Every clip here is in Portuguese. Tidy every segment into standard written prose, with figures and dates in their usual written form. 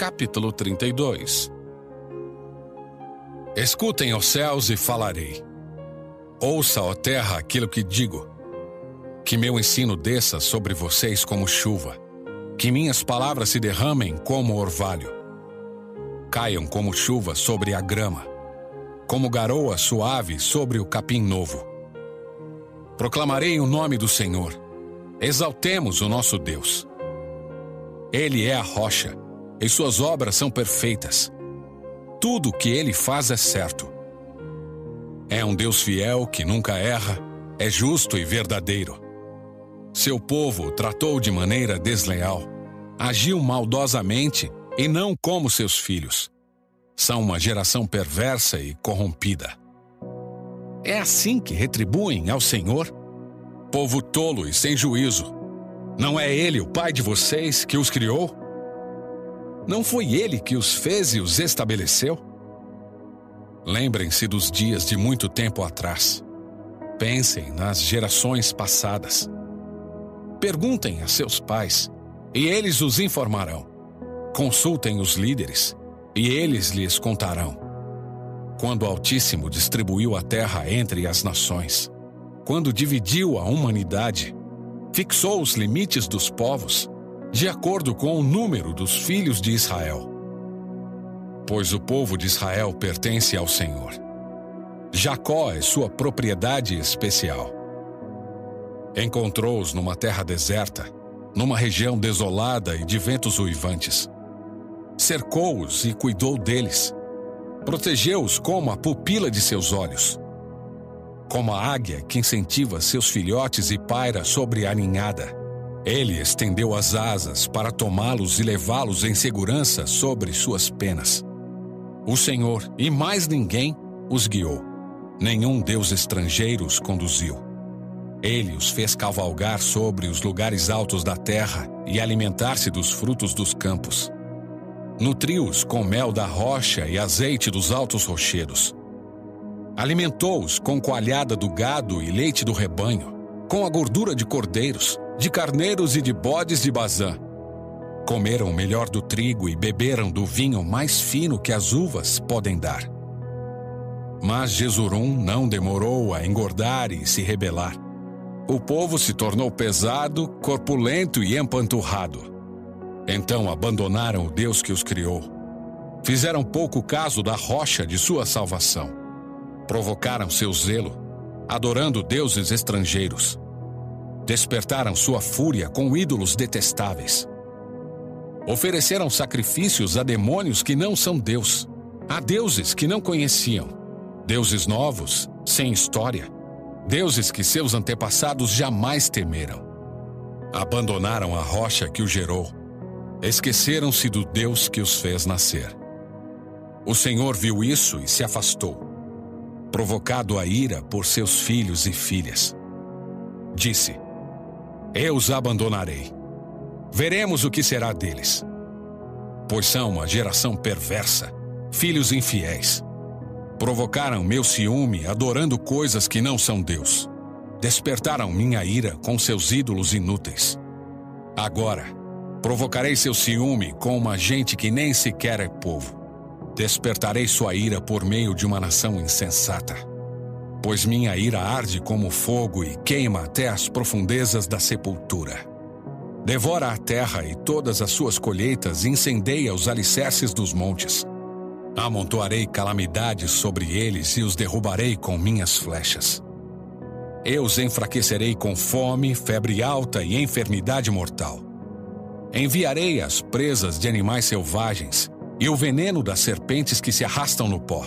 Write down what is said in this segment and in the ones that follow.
capítulo 32. Escutem, ó céus, e falarei. Ouça, ó terra, aquilo que digo. Que meu ensino desça sobre vocês como chuva. Que minhas palavras se derramem como orvalho. Caiam como chuva sobre a grama. Como garoa suave sobre o capim novo. Proclamarei o nome do Senhor. Exaltemos o nosso Deus. Ele é a rocha, e suas obras são perfeitas. Tudo o que ele faz é certo. É um Deus fiel que nunca erra, é justo e verdadeiro. Seu povo tratou de maneira desleal, agiu maldosamente e não como seus filhos. São uma geração perversa e corrompida. É assim que retribuem ao Senhor? Povo tolo e sem juízo. Não é Ele o Pai de vocês que os criou? Não foi Ele que os fez e os estabeleceu? Lembrem-se dos dias de muito tempo atrás. Pensem nas gerações passadas. Perguntem a seus pais, e eles os informarão. Consultem os líderes, e eles lhes contarão. Quando o Altíssimo distribuiu a terra entre as nações, quando dividiu a humanidade, fixou os limites dos povos, de acordo com o número dos filhos de Israel. Pois o povo de Israel pertence ao Senhor. Jacó é sua propriedade especial. Encontrou-os numa terra deserta, numa região desolada e de ventos uivantes. Cercou-os e cuidou deles. Protegeu-os como a pupila de seus olhos. Como a águia que incentiva seus filhotes e paira sobre a ninhada, ele estendeu as asas para tomá-los e levá-los em segurança sobre suas penas. O Senhor, e mais ninguém, os guiou. Nenhum deus estrangeiro os conduziu. Ele os fez cavalgar sobre os lugares altos da terra e alimentar-se dos frutos dos campos. Nutriu-os com mel da rocha e azeite dos altos rochedos. Alimentou-os com coalhada do gado e leite do rebanho, com a gordura de cordeiros, de carneiros e de bodes de Bazã. Comeram o melhor do trigo e beberam do vinho mais fino que as uvas podem dar. Mas Jesurum não demorou a engordar e se rebelar. O povo se tornou pesado, corpulento e empanturrado. Então abandonaram o Deus que os criou. Fizeram pouco caso da rocha de sua salvação. Provocaram seu zelo, adorando deuses estrangeiros. Despertaram sua fúria com ídolos detestáveis. Ofereceram sacrifícios a demônios que não são Deus, a deuses que não conheciam, deuses novos, sem história, deuses que seus antepassados jamais temeram. Abandonaram a rocha que os gerou. Esqueceram-se do Deus que os fez nascer. O Senhor viu isso e se afastou, provocado a ira por seus filhos e filhas. Disse: Eu os abandonarei. Veremos o que será deles. Pois são uma geração perversa, filhos infiéis. Provocaram meu ciúme adorando coisas que não são Deus. Despertaram minha ira com seus ídolos inúteis. Agora, provocarei seu ciúme com uma gente que nem sequer é povo. Despertarei sua ira por meio de uma nação insensata. Pois minha ira arde como fogo e queima até as profundezas da sepultura. Devora a terra e todas as suas colheitas e incendeia os alicerces dos montes. Amontoarei calamidades sobre eles e os derrubarei com minhas flechas. Eu os enfraquecerei com fome, febre alta e enfermidade mortal. Enviarei as presas de animais selvagens e o veneno das serpentes que se arrastam no pó.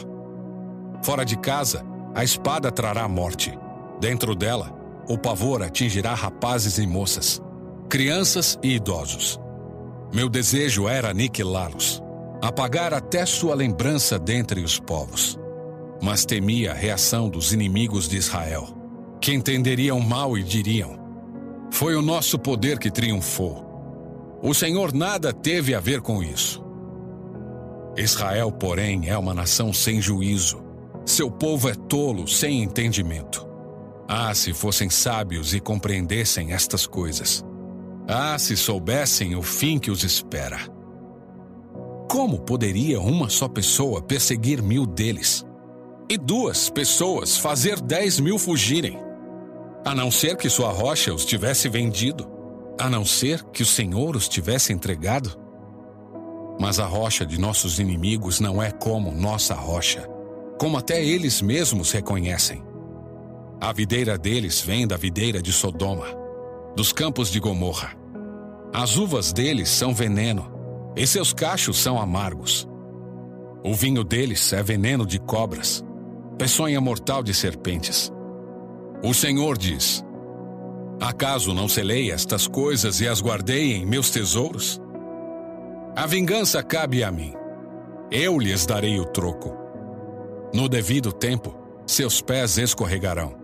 Fora de casa, a espada trará morte. Dentro dela, o pavor atingirá rapazes e moças, crianças e idosos. Meu desejo era aniquilá-los, apagar até sua lembrança dentre os povos. Mas temia a reação dos inimigos de Israel, que entenderiam mal e diriam: Foi o nosso poder que triunfou. O Senhor nada teve a ver com isso. Israel, porém, é uma nação sem juízo. Seu povo é tolo, sem entendimento. Ah, se fossem sábios e compreendessem estas coisas. Ah, se soubessem o fim que os espera. como poderia uma só pessoa perseguir 1000 deles? E 2 pessoas fazer 10.000 fugirem? A não ser que sua rocha os tivesse vendido, a não ser que o Senhor os tivesse entregado. Mas a rocha de nossos inimigos não é como nossa rocha, como até eles mesmos reconhecem. A videira deles vem da videira de Sodoma, dos campos de Gomorra. As uvas deles são veneno, e seus cachos são amargos. O vinho deles é veneno de cobras, peçonha mortal de serpentes. O Senhor diz: acaso não selei estas coisas e as guardei em meus tesouros? A vingança cabe a mim. Eu lhes darei o troco. No devido tempo, seus pés escorregarão.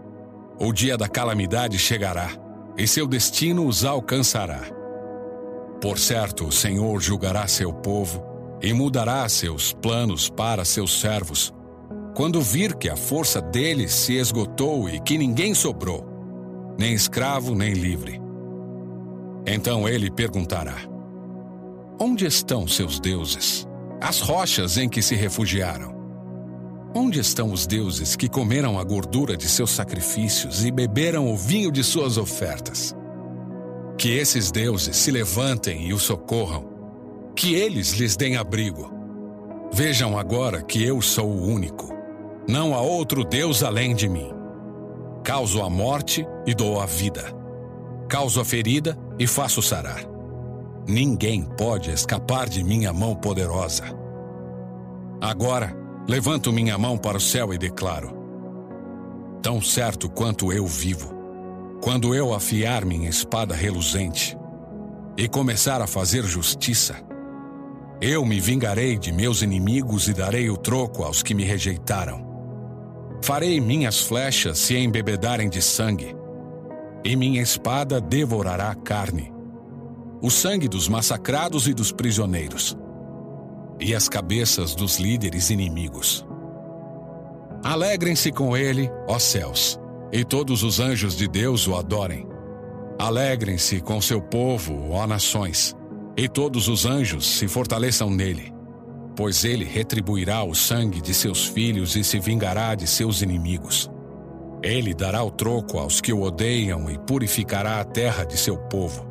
O dia da calamidade chegará, e seu destino os alcançará. Por certo, o Senhor julgará seu povo e mudará seus planos para seus servos, quando vir que a força deles se esgotou e que ninguém sobrou, nem escravo nem livre. Então ele perguntará: onde estão seus deuses, as rochas em que se refugiaram? Onde estão os deuses que comeram a gordura de seus sacrifícios e beberam o vinho de suas ofertas? Que esses deuses se levantem e o socorram, que eles lhes deem abrigo. Vejam agora que eu sou o único, não há outro Deus além de mim. Causo a morte e dou a vida, causo a ferida e faço sarar. Ninguém pode escapar de minha mão poderosa. Agora, levanto minha mão para o céu e declaro: tão certo quanto eu vivo, quando eu afiar minha espada reluzente e começar a fazer justiça, eu me vingarei de meus inimigos e darei o troco aos que me rejeitaram. Farei minhas flechas se embebedarem de sangue, e minha espada devorará a carne, o sangue dos massacrados e dos prisioneiros, e as cabeças dos líderes inimigos. Alegrem-se com ele, ó céus, e todos os anjos de Deus o adorem. Alegrem-se com seu povo, ó nações, e todos os anjos se fortaleçam nele, pois ele retribuirá o sangue de seus filhos e se vingará de seus inimigos. Ele dará o troco aos que o odeiam e purificará a terra de seu povo.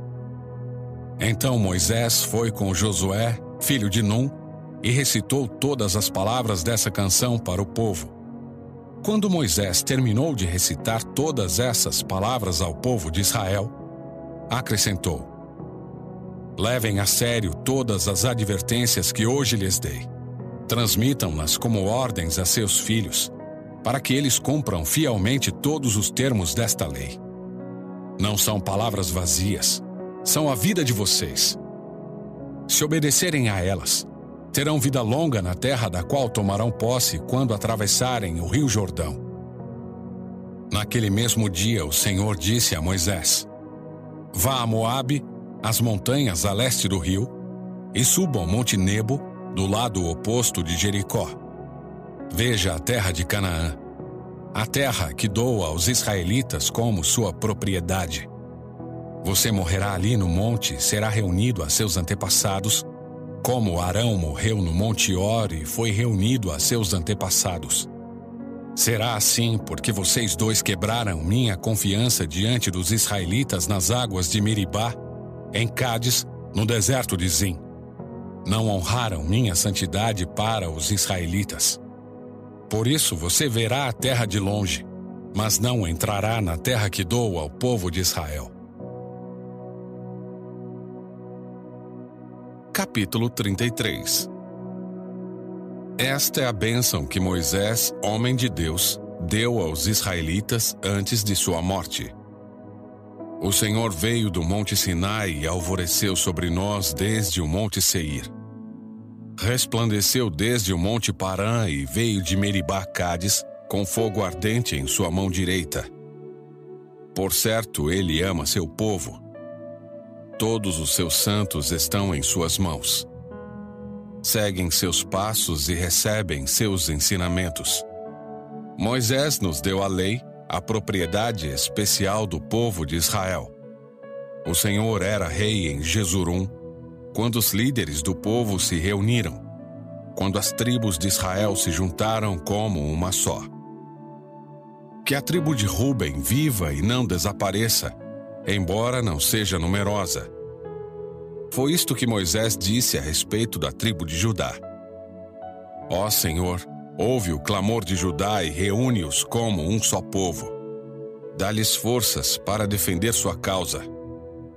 Então Moisés foi com Josué, filho de Num, e recitou todas as palavras dessa canção para o povo. Quando Moisés terminou de recitar todas essas palavras ao povo de Israel, acrescentou: levem a sério todas as advertências que hoje lhes dei. Transmitam-nas como ordens a seus filhos, para que eles cumpram fielmente todos os termos desta lei. Não são palavras vazias, são a vida de vocês. Se obedecerem a elas, terão vida longa na terra da qual tomarão posse quando atravessarem o rio Jordão. Naquele mesmo dia o Senhor disse a Moisés: vá a Moabe, as montanhas a leste do rio, e suba ao Monte Nebo, do lado oposto de Jericó. Veja a terra de Canaã, a terra que dou aos israelitas como sua propriedade. Você morrerá ali no monte e será reunido a seus antepassados, como Arão morreu no Monte Hor e foi reunido a seus antepassados. Será assim porque vocês dois quebraram minha confiança diante dos israelitas nas águas de Meribá, em Cádiz, no deserto de Zim. Não honraram minha santidade para os israelitas. Por isso você verá a terra de longe, mas não entrará na terra que dou ao povo de Israel. Capítulo 33. Esta é a bênção que Moisés, homem de Deus, deu aos israelitas antes de sua morte. O Senhor veio do Monte Sinai e alvoreceu sobre nós desde o Monte Seir. Resplandeceu desde o Monte Parã e veio de Meribá Cádiz, com fogo ardente em sua mão direita. Por certo, ele ama seu povo. Todos os seus santos estão em suas mãos. Seguem seus passos e recebem seus ensinamentos. Moisés nos deu a lei, a propriedade especial do povo de Israel. O Senhor era rei em Jesurum, quando os líderes do povo se reuniram, quando as tribos de Israel se juntaram como uma só. Que a tribo de Ruben viva e não desapareça, embora não seja numerosa. Foi isto que Moisés disse a respeito da tribo de Judá. Ó Senhor, ouve o clamor de Judá e reúne-os como um só povo. Dá-lhes forças para defender sua causa.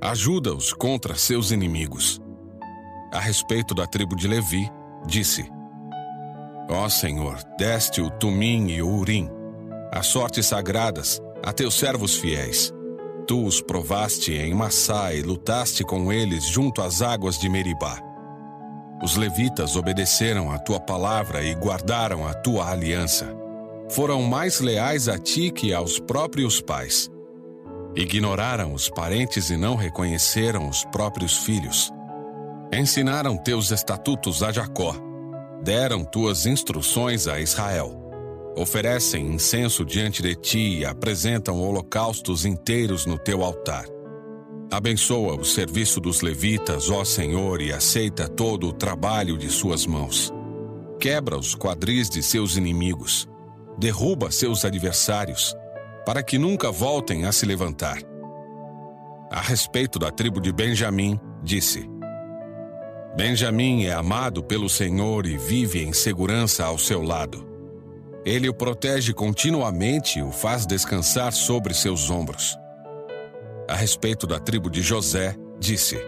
Ajuda-os contra seus inimigos. A respeito da tribo de Levi, disse: Ó Senhor, deste o Tumim e o Urim, as sortes sagradas, a teus servos fiéis. Tu os provaste em Massá e lutaste com eles junto às águas de Meribá. Os levitas obedeceram à tua palavra e guardaram a tua aliança. Foram mais leais a ti que aos próprios pais. Ignoraram os parentes e não reconheceram os próprios filhos. Ensinaram teus estatutos a Jacó. Deram tuas instruções a Israel. Oferecem incenso diante de ti e apresentam holocaustos inteiros no teu altar. Abençoa o serviço dos levitas, ó Senhor, e aceita todo o trabalho de suas mãos. Quebra os quadris de seus inimigos. Derruba seus adversários, para que nunca voltem a se levantar. A respeito da tribo de Benjamim, disse: Benjamim é amado pelo Senhor e vive em segurança ao seu lado. Ele o protege continuamente e o faz descansar sobre seus ombros. A respeito da tribo de José, disse: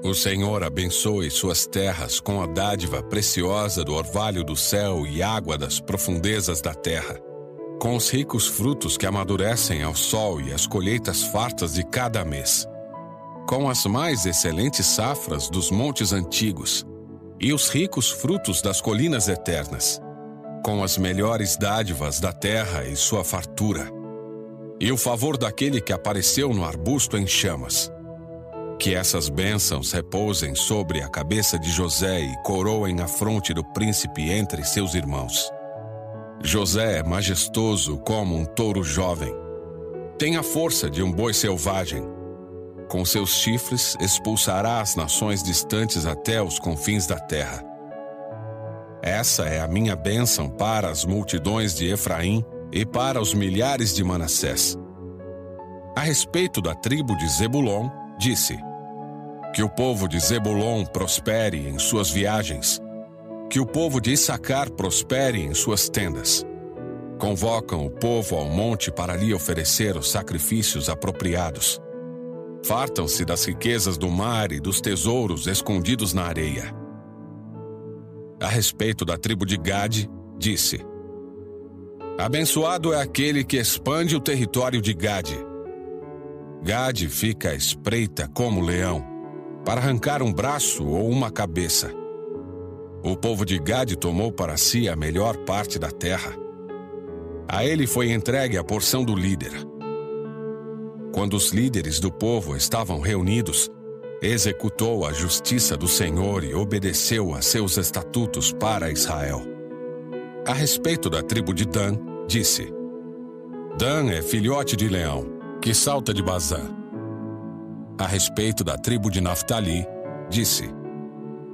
O Senhor abençoe suas terras com a dádiva preciosa do orvalho do céu e água das profundezas da terra, com os ricos frutos que amadurecem ao sol e as colheitas fartas de cada mês, com as mais excelentes safras dos montes antigos e os ricos frutos das colinas eternas, com as melhores dádivas da terra e sua fartura, e o favor daquele que apareceu no arbusto em chamas. Que essas bênçãos repousem sobre a cabeça de José e coroem a fronte do príncipe entre seus irmãos. José é majestoso como um touro jovem. Tem a força de um boi selvagem. Com seus chifres expulsará as nações distantes até os confins da terra. Essa é a minha bênção para as multidões de Efraim e para os milhares de Manassés. A respeito da tribo de Zebulon, disse: Que o povo de Zebulon prospere em suas viagens. Que o povo de Issacar prospere em suas tendas. Convocam o povo ao monte para lhe oferecer os sacrifícios apropriados. Fartam-se das riquezas do mar e dos tesouros escondidos na areia. A respeito da tribo de Gade, disse: Abençoado é aquele que expande o território de Gade. Gade fica à espreita como leão, para arrancar um braço ou uma cabeça. O povo de Gade tomou para si a melhor parte da terra. A ele foi entregue a porção do líder. Quando os líderes do povo estavam reunidos, executou a justiça do Senhor e obedeceu a seus estatutos para Israel. A respeito da tribo de Dan, disse: Dan é filhote de leão, que salta de Bazã. A respeito da tribo de Naftali, disse: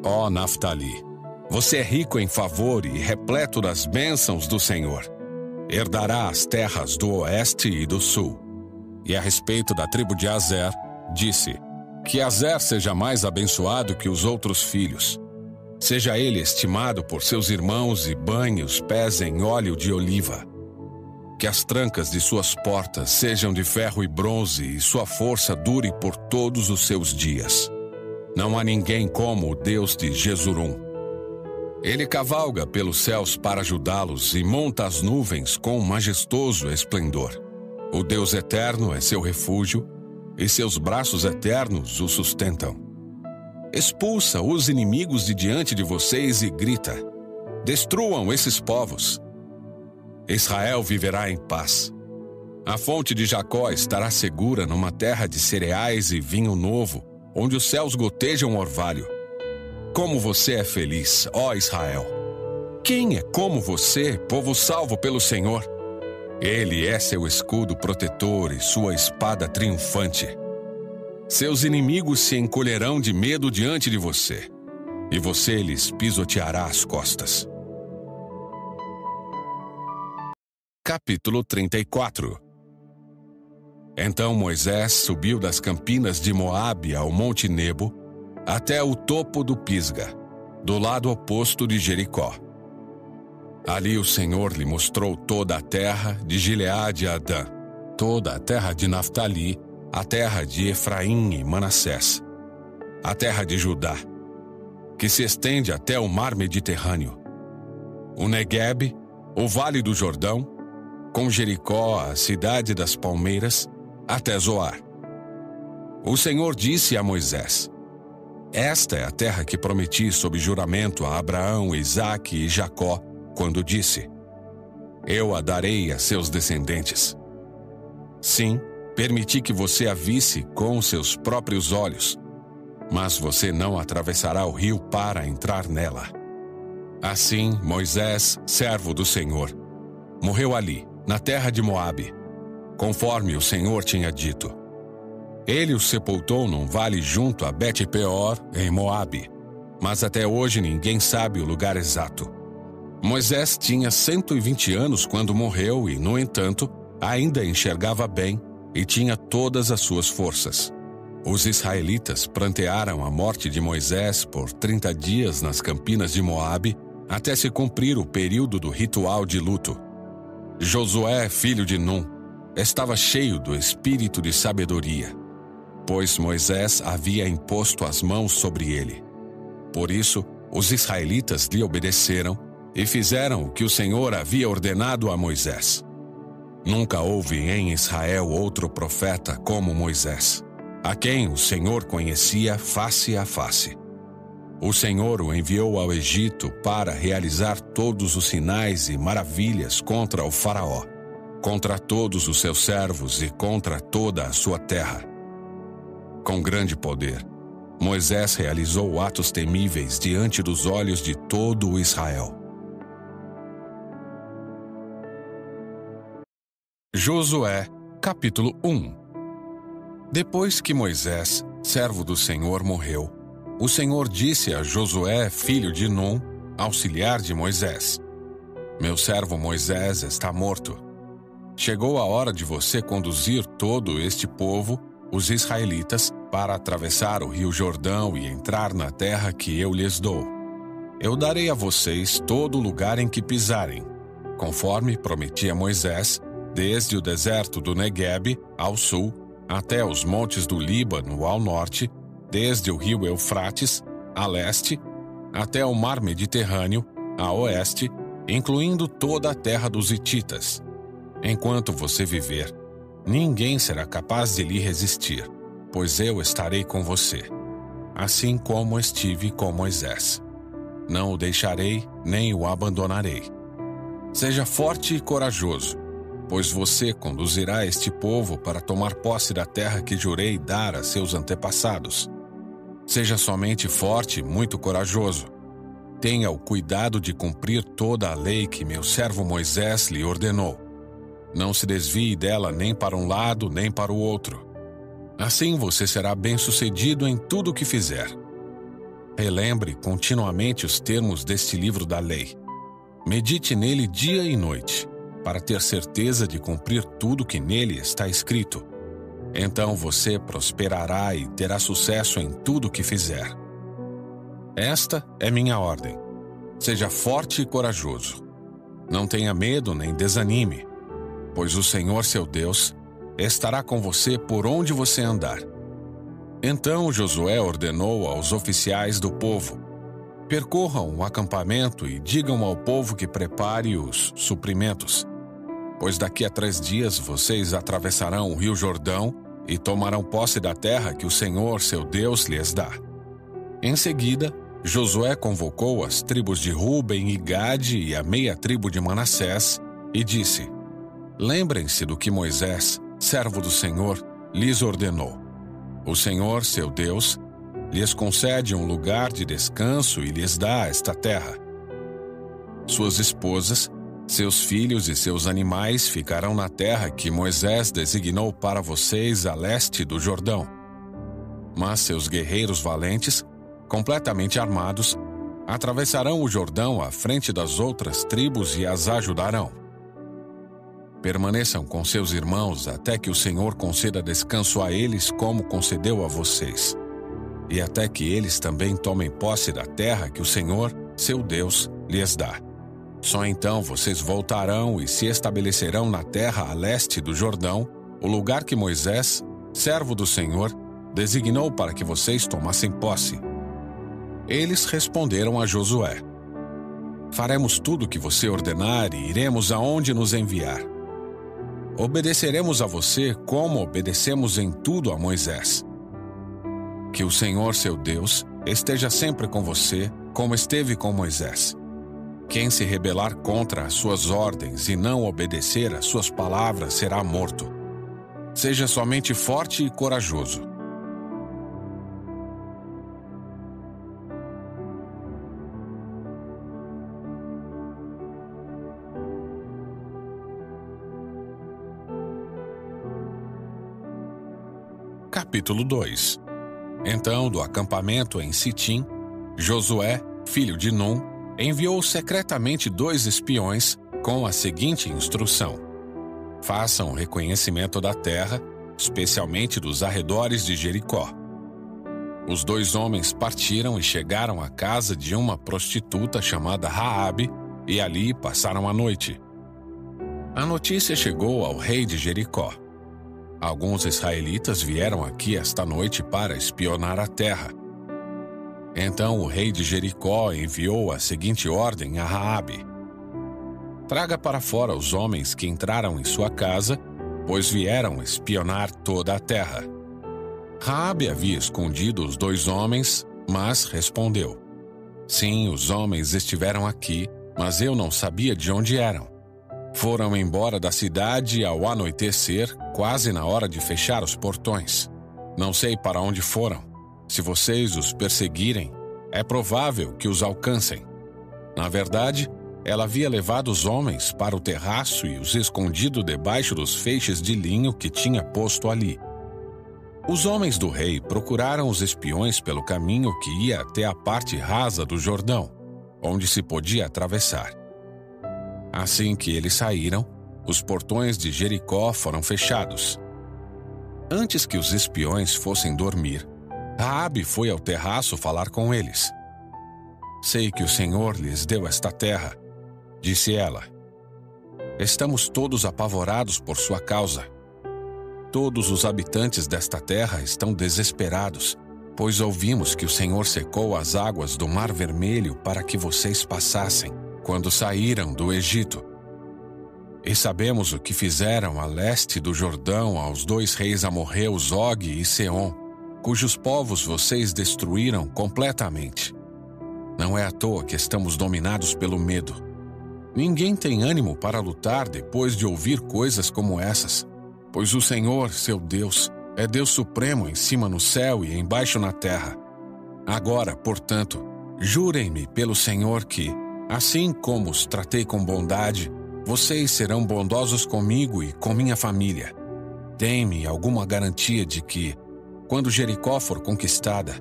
Ó Naftali, você é rico em favor e repleto das bênçãos do Senhor. Herdará as terras do oeste e do sul. E a respeito da tribo de Azer, disse: Que Azer seja mais abençoado que os outros filhos. Seja ele estimado por seus irmãos e banhe os pés em óleo de oliva. Que as trancas de suas portas sejam de ferro e bronze e sua força dure por todos os seus dias. Não há ninguém como o Deus de Jesurum. Ele cavalga pelos céus para ajudá-los e monta as nuvens com majestoso esplendor. O Deus eterno é seu refúgio e seus braços eternos o sustentam. Expulsa os inimigos de diante de vocês e grita: Destruam esses povos. Israel viverá em paz. A fonte de Jacó estará segura numa terra de cereais e vinho novo, onde os céus gotejam orvalho. Como você é feliz, ó Israel! Quem é como você, povo salvo pelo Senhor? Ele é seu escudo protetor e sua espada triunfante. Seus inimigos se encolherão de medo diante de você. e você lhes pisoteará as costas. Capítulo 34. Então Moisés subiu das campinas de Moabe ao Monte Nebo, até o topo do Pisga, do lado oposto de Jericó. Ali o Senhor lhe mostrou toda a terra de Gileade a Adã, toda a terra de Naftali, a terra de Efraim e Manassés, a terra de Judá, que se estende até o mar Mediterrâneo, o Neguebe, o vale do Jordão, com Jericó, a cidade das palmeiras, até Zoar. O Senhor disse a Moisés: Esta é a terra que prometi sob juramento a Abraão, Isaque e Jacó, quando disse: Eu a darei a seus descendentes. Sim, permiti que você a visse com seus próprios olhos, mas você não atravessará o rio para entrar nela. Assim, Moisés, servo do Senhor, morreu ali, na terra de Moabe, conforme o Senhor tinha dito. Ele o sepultou num vale junto a Bet-peor, em Moabe, mas até hoje ninguém sabe o lugar exato. Moisés tinha 120 anos quando morreu e, no entanto, ainda enxergava bem e tinha todas as suas forças. Os israelitas prantearam a morte de Moisés por 30 dias nas campinas de Moabe, até se cumprir o período do ritual de luto. Josué, filho de Num, estava cheio do espírito de sabedoria, pois Moisés havia imposto as mãos sobre ele. Por isso, os israelitas lhe obedeceram e fizeram o que o Senhor havia ordenado a Moisés. Nunca houve em Israel outro profeta como Moisés, a quem o Senhor conhecia face a face. O Senhor o enviou ao Egito para realizar todos os sinais e maravilhas contra o faraó, contra todos os seus servos e contra toda a sua terra. Com grande poder, Moisés realizou atos temíveis diante dos olhos de todo o Israel. Josué, capítulo 1. Depois que Moisés, servo do Senhor, morreu, o Senhor disse a Josué, filho de Num, auxiliar de Moisés: Meu servo Moisés está morto. Chegou a hora de você conduzir todo este povo, os israelitas, para atravessar o rio Jordão e entrar na terra que eu lhes dou. Eu darei a vocês todo o lugar em que pisarem, conforme prometi a Moisés, desde o deserto do Neguebe, ao sul, até os montes do Líbano, ao norte, desde o rio Eufrates, a leste, até o mar Mediterrâneo, a oeste, incluindo toda a terra dos hititas. Enquanto você viver, ninguém será capaz de lhe resistir, pois eu estarei com você, assim como estive com Moisés. Não o deixarei, nem o abandonarei. Seja forte e corajoso, pois você conduzirá este povo para tomar posse da terra que jurei dar a seus antepassados. Seja somente forte e muito corajoso. Tenha o cuidado de cumprir toda a lei que meu servo Moisés lhe ordenou. Não se desvie dela nem para um lado nem para o outro. Assim você será bem-sucedido em tudo o que fizer. Relembre continuamente os termos deste livro da lei. Medite nele dia e noite, para ter certeza de cumprir tudo que nele está escrito. Então você prosperará e terá sucesso em tudo o que fizer. Esta é minha ordem. Seja forte e corajoso. Não tenha medo nem desanime, pois o Senhor, seu Deus, estará com você por onde você andar. Então Josué ordenou aos oficiais do povo: percorram o acampamento e digam ao povo que prepare os suprimentos, pois daqui a 3 dias vocês atravessarão o rio Jordão e tomarão posse da terra que o Senhor, seu Deus, lhes dá. Em seguida, Josué convocou as tribos de Ruben e Gade e a meia tribo de Manassés e disse: lembrem-se do que Moisés, servo do Senhor, lhes ordenou. O Senhor, seu Deus, lhes concede um lugar de descanso e lhes dá esta terra. Suas esposas, seus filhos e seus animais ficarão na terra que Moisés designou para vocês a leste do Jordão. Mas seus guerreiros valentes completamente armados, atravessarão o Jordão à frente das outras tribos e as ajudarão. Permaneçam com seus irmãos até que o Senhor conceda descanso a eles como concedeu a vocês, e até que eles também tomem posse da terra que o Senhor, seu Deus, lhes dá. Só então vocês voltarão e se estabelecerão na terra a leste do Jordão, o lugar que Moisés, servo do Senhor, designou para que vocês tomassem posse. Eles responderam a Josué: faremos tudo o que você ordenar e iremos aonde nos enviar. Obedeceremos a você como obedecemos em tudo a Moisés. Que o Senhor, seu Deus, esteja sempre com você, como esteve com Moisés. Quem se rebelar contra as suas ordens e não obedecer às suas palavras será morto. Seja somente forte e corajoso. Capítulo 2. Então, do acampamento em Sitim, Josué, filho de Num, enviou secretamente 2 espiões com a seguinte instrução: façam o reconhecimento da terra, especialmente dos arredores de Jericó. Os 2 homens partiram e chegaram à casa de uma prostituta chamada Raabe e ali passaram a noite. A notícia chegou ao rei de Jericó. Alguns israelitas vieram aqui esta noite para espionar a terra. Então o rei de Jericó enviou a seguinte ordem a Raabe: traga para fora os homens que entraram em sua casa, pois vieram espionar toda a terra. Raabe havia escondido os 2 homens, mas respondeu: sim, os homens estiveram aqui, mas eu não sabia de onde eram. Foram embora da cidade ao anoitecer, quase na hora de fechar os portões. Não sei para onde foram. Se vocês os perseguirem, é provável que os alcancem. Na verdade, ela havia levado os homens para o terraço e os escondido debaixo dos feixes de linho que tinha posto ali. Os homens do rei procuraram os espiões pelo caminho que ia até a parte rasa do Jordão, onde se podia atravessar. Assim que eles saíram, os portões de Jericó foram fechados. Antes que os espiões fossem dormir, Raabe foi ao terraço falar com eles. Sei que o Senhor lhes deu esta terra, disse ela. Estamos todos apavorados por sua causa. Todos os habitantes desta terra estão desesperados, pois ouvimos que o Senhor secou as águas do Mar Vermelho para que vocês passassem quando saíram do Egito. E sabemos o que fizeram a leste do Jordão aos 2 reis amorreus Og e Seom, cujos povos vocês destruíram completamente. Não é à toa que estamos dominados pelo medo. Ninguém tem ânimo para lutar depois de ouvir coisas como essas, pois o Senhor, seu Deus, é Deus supremo em cima no céu e embaixo na terra. Agora, portanto, jurem-me pelo Senhor que, assim como os tratei com bondade, vocês serão bondosos comigo e com minha família. Deem-me alguma garantia de que, quando Jericó for conquistada,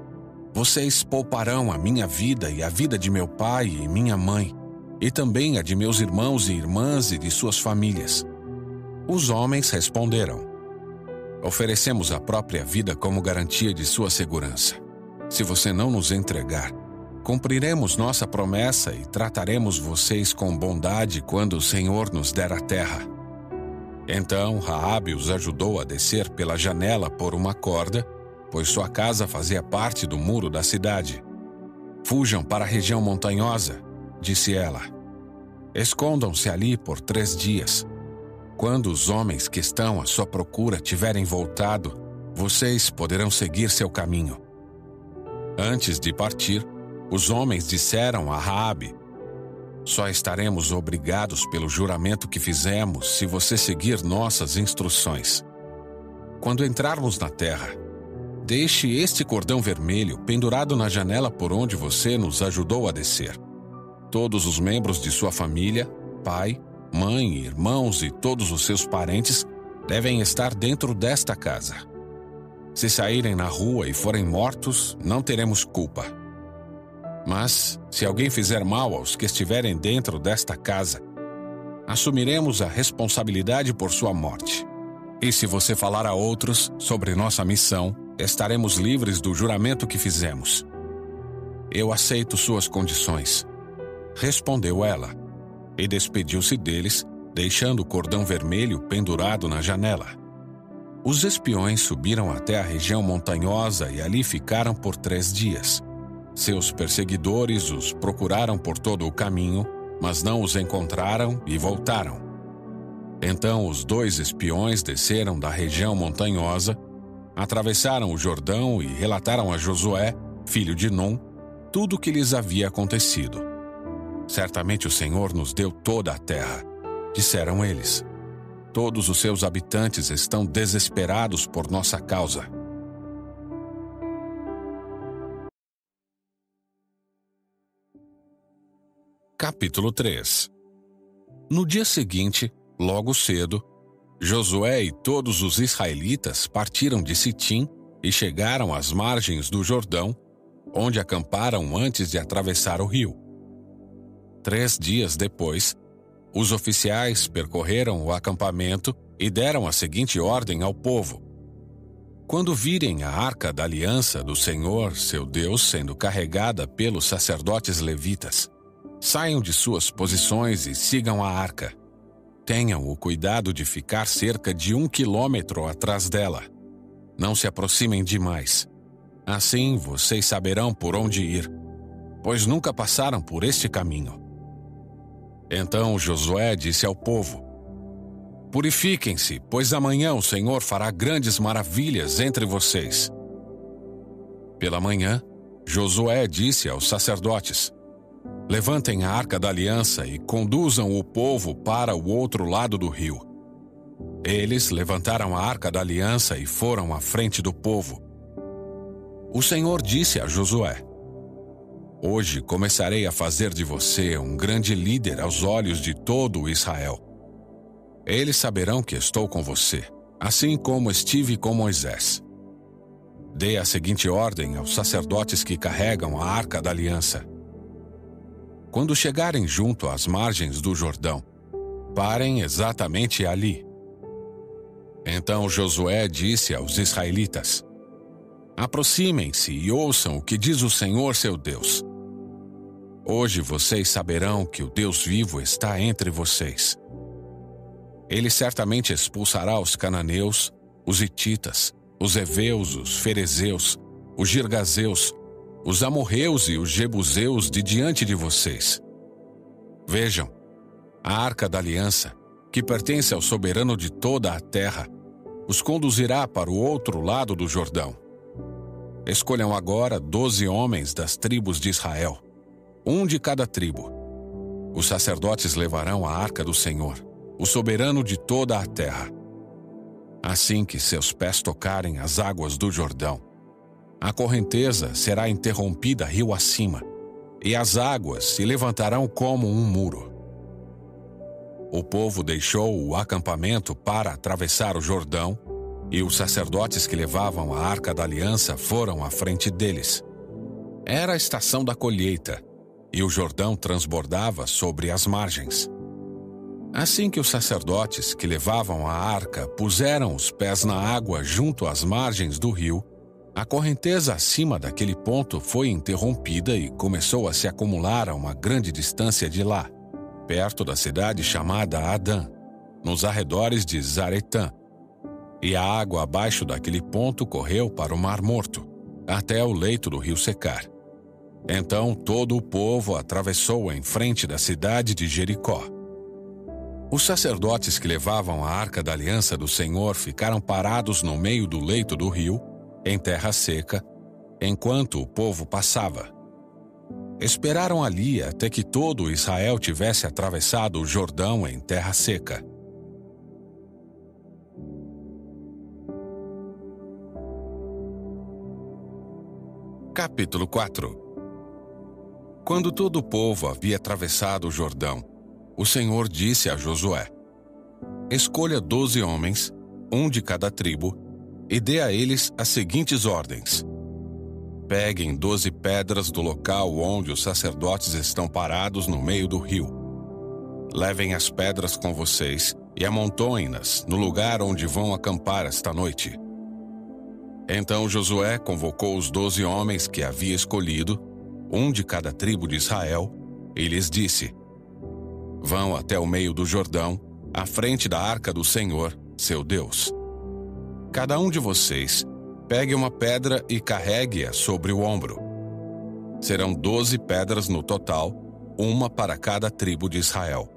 vocês pouparão a minha vida e a vida de meu pai e minha mãe, e também a de meus irmãos e irmãs e de suas famílias. Os homens responderam: oferecemos a própria vida como garantia de sua segurança. Se você não nos entregar, cumpriremos nossa promessa e trataremos vocês com bondade quando o Senhor nos der a terra. Então Raabe os ajudou a descer pela janela por uma corda, pois sua casa fazia parte do muro da cidade. Fujam para a região montanhosa, disse ela. Escondam-se ali por 3 dias. Quando os homens que estão à sua procura tiverem voltado, vocês poderão seguir seu caminho. Antes de partir, os homens disseram a Raabe: só estaremos obrigados pelo juramento que fizemos se você seguir nossas instruções. Quando entrarmos na terra, deixe este cordão vermelho pendurado na janela por onde você nos ajudou a descer. Todos os membros de sua família, pai, mãe, irmãos e todos os seus parentes devem estar dentro desta casa. Se saírem na rua e forem mortos, não teremos culpa. Mas, se alguém fizer mal aos que estiverem dentro desta casa, assumiremos a responsabilidade por sua morte. E se você falar a outros sobre nossa missão, estaremos livres do juramento que fizemos. Eu aceito suas condições, respondeu ela, e despediu-se deles, deixando o cordão vermelho pendurado na janela. Os espiões subiram até a região montanhosa e ali ficaram por 3 dias. Seus perseguidores os procuraram por todo o caminho, mas não os encontraram e voltaram. Então os 2 espiões desceram da região montanhosa, atravessaram o Jordão e relataram a Josué, filho de Num, tudo o que lhes havia acontecido. Certamente o Senhor nos deu toda a terra, disseram eles. Todos os seus habitantes estão desesperados por nossa causa. Capítulo 3. No dia seguinte, logo cedo, Josué e todos os israelitas partiram de Sitim e chegaram às margens do Jordão, onde acamparam antes de atravessar o rio. 3 dias depois, os oficiais percorreram o acampamento e deram a seguinte ordem ao povo: quando virem a arca da aliança do Senhor, seu Deus, sendo carregada pelos sacerdotes levitas, saiam de suas posições e sigam a arca. Tenham o cuidado de ficar cerca de 1 quilômetro atrás dela. Não se aproximem demais. Assim vocês saberão por onde ir, pois nunca passaram por este caminho. Então Josué disse ao povo: purifiquem-se, pois amanhã o Senhor fará grandes maravilhas entre vocês. Pela manhã, Josué disse aos sacerdotes: levantem a arca da aliança e conduzam o povo para o outro lado do rio. Eles levantaram a arca da aliança e foram à frente do povo. O Senhor disse a Josué: hoje começarei a fazer de você um grande líder aos olhos de todo o Israel. Eles saberão que estou com você, assim como estive com Moisés. Dê a seguinte ordem aos sacerdotes que carregam a arca da aliança: quando chegarem junto às margens do Jordão, parem exatamente ali. Então Josué disse aos israelitas: aproximem-se e ouçam o que diz o Senhor seu Deus. Hoje vocês saberão que o Deus vivo está entre vocês. Ele certamente expulsará os cananeus, os hititas, os heveus, os ferezeus, os girgazeus, os amorreus e os jebuseus de diante de vocês. Vejam, a arca da aliança, que pertence ao soberano de toda a terra, os conduzirá para o outro lado do Jordão. Escolham agora 12 homens das tribos de Israel, um de cada tribo. Os sacerdotes levarão a arca do Senhor, o soberano de toda a terra. Assim que seus pés tocarem as águas do Jordão, a correnteza será interrompida rio acima, e as águas se levantarão como um muro. O povo deixou o acampamento para atravessar o Jordão, e os sacerdotes que levavam a arca da aliança foram à frente deles. Era a estação da colheita, e o Jordão transbordava sobre as margens. Assim que os sacerdotes que levavam a arca puseram os pés na água junto às margens do rio, a correnteza acima daquele ponto foi interrompida e começou a se acumular a uma grande distância de lá, perto da cidade chamada Adã, nos arredores de Zaretã. E a água abaixo daquele ponto correu para o Mar Morto, até o leito do rio secar. Então todo o povo atravessou em frente da cidade de Jericó. Os sacerdotes que levavam a arca da aliança do Senhor ficaram parados no meio do leito do rio, em terra seca, enquanto o povo passava. Esperaram ali até que todo Israel tivesse atravessado o Jordão em terra seca. Capítulo 4. Quando todo o povo havia atravessado o Jordão, o Senhor disse a Josué: escolha 12 homens, um de cada tribo, e dê a eles as seguintes ordens: Peguem 12 pedras do local onde os sacerdotes estão parados no meio do rio. Levem as pedras com vocês e amontoem-nas no lugar onde vão acampar esta noite. Então Josué convocou os 12 homens que havia escolhido, um de cada tribo de Israel, e lhes disse: Vão até o meio do Jordão, à frente da arca do Senhor, seu Deus. Cada um de vocês pegue uma pedra e carregue-a sobre o ombro. Serão 12 pedras no total, uma para cada tribo de Israel.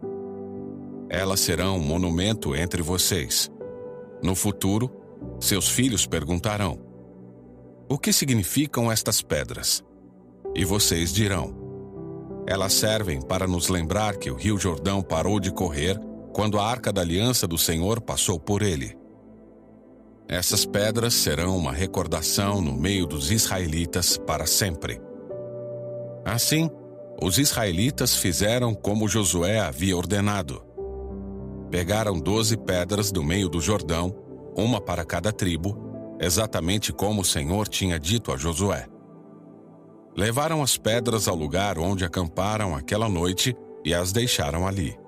Elas serão um monumento entre vocês. No futuro, seus filhos perguntarão: O que significam estas pedras? E vocês dirão: Elas servem para nos lembrar que o rio Jordão parou de correr quando a arca da aliança do Senhor passou por ele. Essas pedras serão uma recordação no meio dos israelitas para sempre. Assim, os israelitas fizeram como Josué havia ordenado. Pegaram 12 pedras do meio do Jordão, uma para cada tribo, exatamente como o Senhor tinha dito a Josué. Levaram as pedras ao lugar onde acamparam aquela noite e as deixaram ali.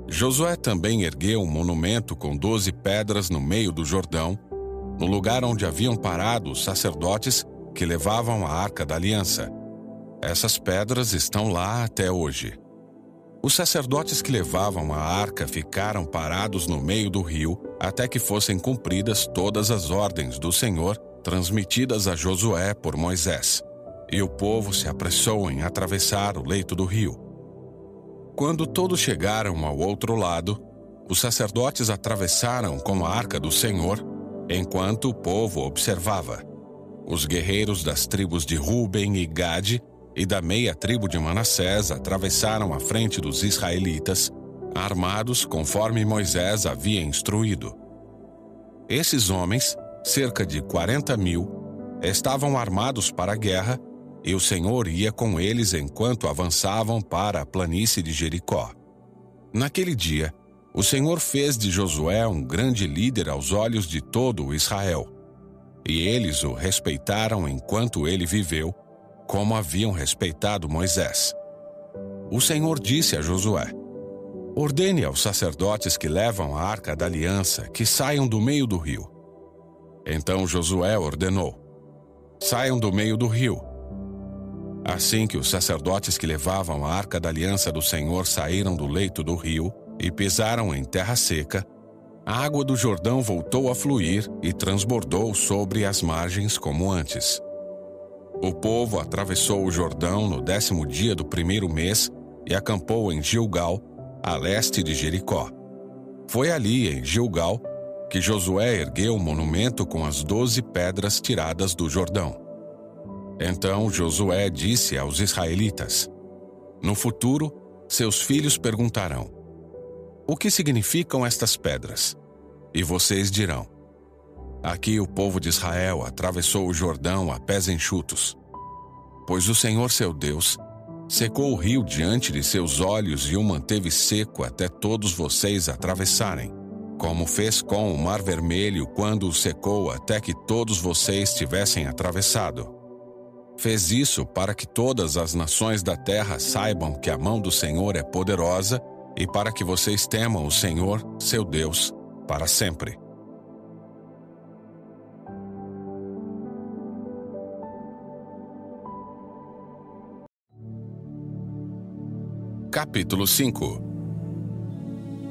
Josué também ergueu um monumento com 12 pedras no meio do Jordão, no lugar onde haviam parado os sacerdotes que levavam a Arca da Aliança. Essas pedras estão lá até hoje. Os sacerdotes que levavam a arca ficaram parados no meio do rio até que fossem cumpridas todas as ordens do Senhor transmitidas a Josué por Moisés, e o povo se apressou em atravessar o leito do rio. Quando todos chegaram ao outro lado, os sacerdotes atravessaram com a arca do Senhor, enquanto o povo observava. Os guerreiros das tribos de Ruben e Gade e da meia tribo de Manassés atravessaram a frente dos israelitas, armados conforme Moisés havia instruído. Esses homens, cerca de 40.000, estavam armados para a guerra, e o Senhor ia com eles enquanto avançavam para a planície de Jericó. Naquele dia, o Senhor fez de Josué um grande líder aos olhos de todo o Israel, e eles o respeitaram enquanto ele viveu, como haviam respeitado Moisés. O Senhor disse a Josué: Ordene aos sacerdotes que levam a Arca da Aliança que saiam do meio do rio. Então Josué ordenou: Saiam do meio do rio. Assim que os sacerdotes que levavam a Arca da Aliança do Senhor saíram do leito do rio e pisaram em terra seca, a água do Jordão voltou a fluir e transbordou sobre as margens como antes. O povo atravessou o Jordão no 10º dia do primeiro mês e acampou em Gilgal, a leste de Jericó. Foi ali, em Gilgal, que Josué ergueu um monumento com as 12 pedras tiradas do Jordão. Então Josué disse aos israelitas: No futuro, seus filhos perguntarão: O que significam estas pedras? E vocês dirão: Aqui o povo de Israel atravessou o Jordão a pés enxutos. Pois o Senhor seu Deus secou o rio diante de seus olhos e o manteve seco até todos vocês atravessarem, como fez com o Mar Vermelho quando o secou até que todos vocês tivessem atravessado. Fez isso para que todas as nações da terra saibam que a mão do Senhor é poderosa e para que vocês temam o Senhor, seu Deus, para sempre. Capítulo 5.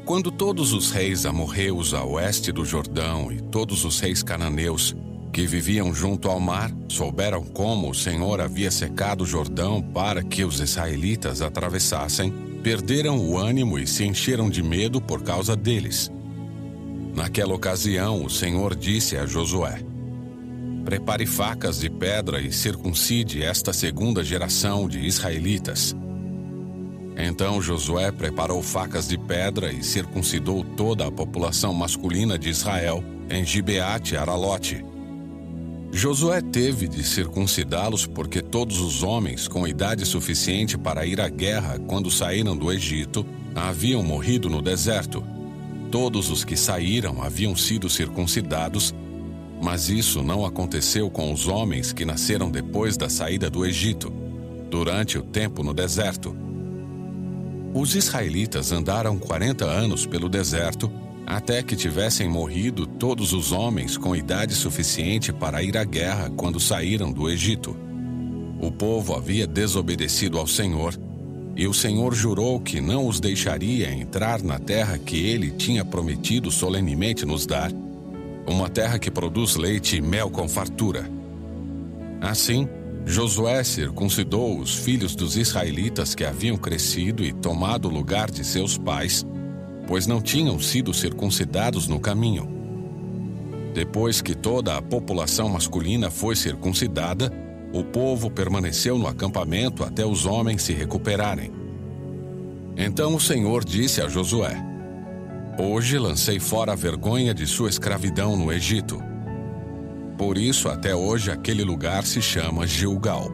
Quando todos os reis amorreus a oeste do Jordão e todos os reis cananeus que viviam junto ao mar souberam como o Senhor havia secado o Jordão para que os israelitas atravessassem, perderam o ânimo e se encheram de medo por causa deles. Naquela ocasião, o Senhor disse a Josué: Prepare facas de pedra e circuncide esta segunda geração de israelitas. Então Josué preparou facas de pedra e circuncidou toda a população masculina de Israel em Gibeate Aralote. Josué teve de circuncidá-los porque todos os homens com idade suficiente para ir à guerra quando saíram do Egito haviam morrido no deserto. Todos os que saíram haviam sido circuncidados, Mas isso não aconteceu com os homens que nasceram depois da saída do Egito, durante o tempo no deserto. Os israelitas andaram 40 anos pelo deserto, até que tivessem morrido todos os homens com idade suficiente para ir à guerra quando saíram do Egito. O povo havia desobedecido ao Senhor, e o Senhor jurou que não os deixaria entrar na terra que ele tinha prometido solenemente nos dar, uma terra que produz leite e mel com fartura. Assim, Josué circuncidou os filhos dos israelitas que haviam crescido e tomado o lugar de seus pais, pois não tinham sido circuncidados no caminho. Depois que toda a população masculina foi circuncidada, o povo permaneceu no acampamento até os homens se recuperarem. Então o Senhor disse a Josué: Hoje lancei fora a vergonha de sua escravidão no Egito. Por isso, até hoje, aquele lugar se chama Gilgal.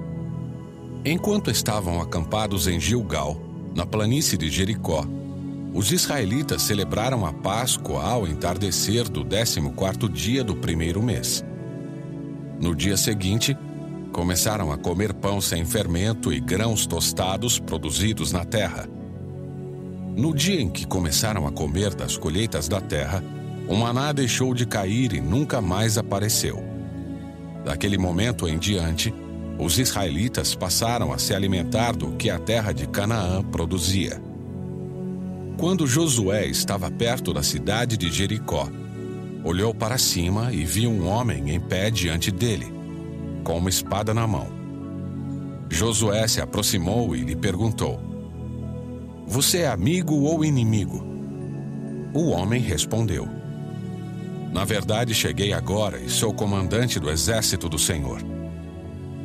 Enquanto estavam acampados em Gilgal, na planície de Jericó, os israelitas celebraram a Páscoa ao entardecer do 14º dia do primeiro mês. No dia seguinte, começaram a comer pão sem fermento e grãos tostados produzidos na terra. No dia em que começaram a comer das colheitas da terra, o maná deixou de cair e nunca mais apareceu. Daquele momento em diante, os israelitas passaram a se alimentar do que a terra de Canaã produzia. Quando Josué estava perto da cidade de Jericó, olhou para cima e viu um homem em pé diante dele, com uma espada na mão. Josué se aproximou e lhe perguntou: Você é amigo ou inimigo? O homem respondeu: Na verdade, cheguei agora e sou comandante do exército do Senhor.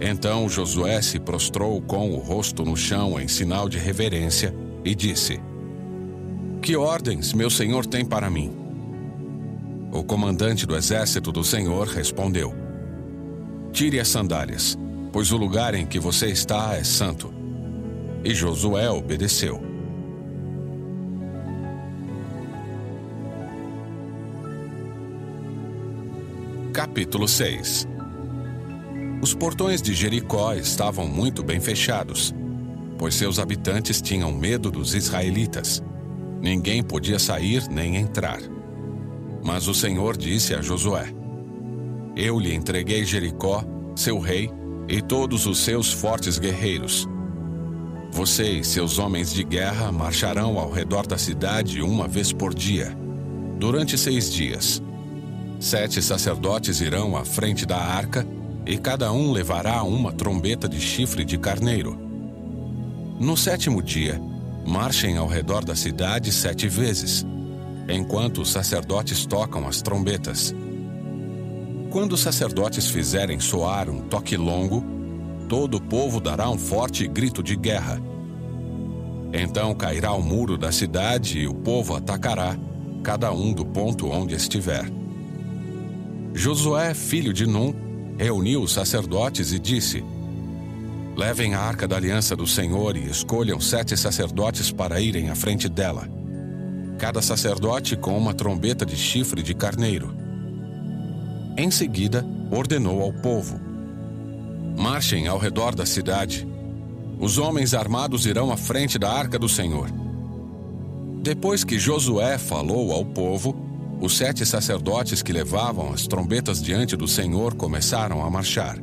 Então Josué se prostrou com o rosto no chão em sinal de reverência e disse: Que ordens meu senhor tem para mim? O comandante do exército do Senhor respondeu: Tire as sandálias, pois o lugar em que você está é santo. E Josué obedeceu. Capítulo 6. Os portões de Jericó estavam muito bem fechados, pois seus habitantes tinham medo dos israelitas. Ninguém podia sair nem entrar. Mas o Senhor disse a Josué: Eu lhe entreguei Jericó, seu rei, e todos os seus fortes guerreiros. Você e seus homens de guerra marcharão ao redor da cidade uma vez por dia, durante 6 dias. 7 sacerdotes irão à frente da arca, e cada um levará uma trombeta de chifre de carneiro. No 7º dia, marchem ao redor da cidade 7 vezes, enquanto os sacerdotes tocam as trombetas. Quando os sacerdotes fizerem soar um toque longo, todo o povo dará um forte grito de guerra. Então cairá o muro da cidade e o povo atacará, cada um do ponto onde estiver. Josué, filho de Num, reuniu os sacerdotes e disse: Levem a arca da aliança do Senhor e escolham 7 sacerdotes para irem à frente dela, cada sacerdote com uma trombeta de chifre de carneiro. Em seguida, ordenou ao povo: Marchem ao redor da cidade. Os homens armados irão à frente da arca do Senhor. Depois que Josué falou ao povo, os 7 sacerdotes que levavam as trombetas diante do Senhor começaram a marchar,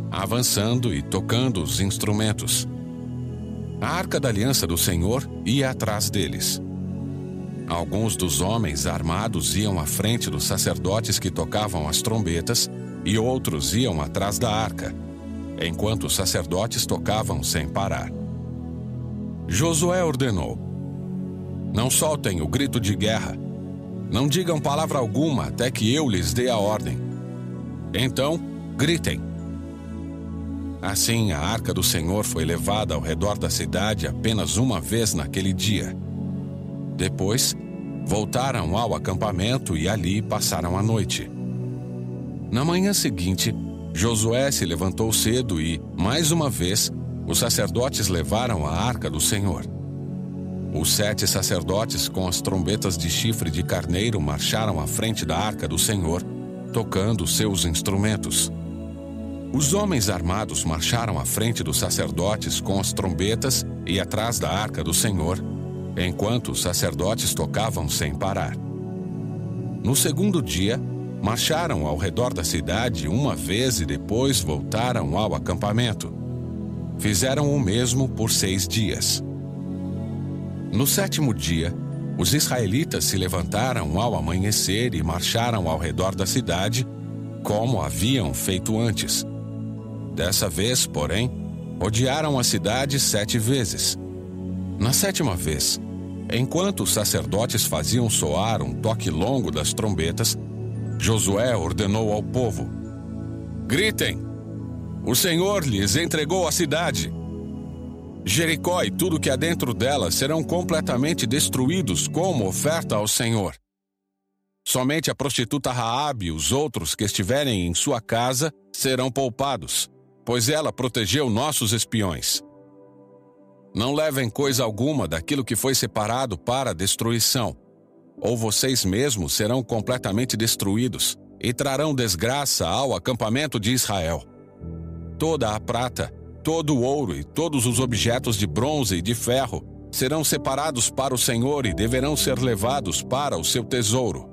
avançando e tocando os instrumentos. A arca da aliança do Senhor ia atrás deles. Alguns dos homens armados iam à frente dos sacerdotes que tocavam as trombetas e outros iam atrás da arca, enquanto os sacerdotes tocavam sem parar. Josué ordenou: Não soltem o grito de guerra. Não digam palavra alguma até que eu lhes dê a ordem. Então, gritem. Assim, a arca do Senhor foi levada ao redor da cidade apenas uma vez naquele dia. Depois, voltaram ao acampamento e ali passaram a noite. Na manhã seguinte, Josué se levantou cedo e, mais uma vez, os sacerdotes levaram a arca do Senhor. Os 7 sacerdotes com as trombetas de chifre de carneiro marcharam à frente da arca do Senhor, tocando seus instrumentos. Os homens armados marcharam à frente dos sacerdotes com as trombetas e atrás da arca do Senhor, enquanto os sacerdotes tocavam sem parar. No segundo dia, marcharam ao redor da cidade uma vez e depois voltaram ao acampamento. Fizeram o mesmo por 6 dias. No 7º dia, os israelitas se levantaram ao amanhecer e marcharam ao redor da cidade, como haviam feito antes. Dessa vez, porém, rodearam a cidade 7 vezes. Na 7ª vez, enquanto os sacerdotes faziam soar um toque longo das trombetas, Josué ordenou ao povo: gritem! O Senhor lhes entregou a cidade. Jericó e tudo que há dentro dela serão completamente destruídos como oferta ao Senhor. Somente a prostituta Raabe e os outros que estiverem em sua casa serão poupados, pois ela protegeu nossos espiões. Não levem coisa alguma daquilo que foi separado para a destruição, ou vocês mesmos serão completamente destruídos e trarão desgraça ao acampamento de Israel. Toda a prata, todo o ouro e todos os objetos de bronze e de ferro serão separados para o Senhor e deverão ser levados para o seu tesouro.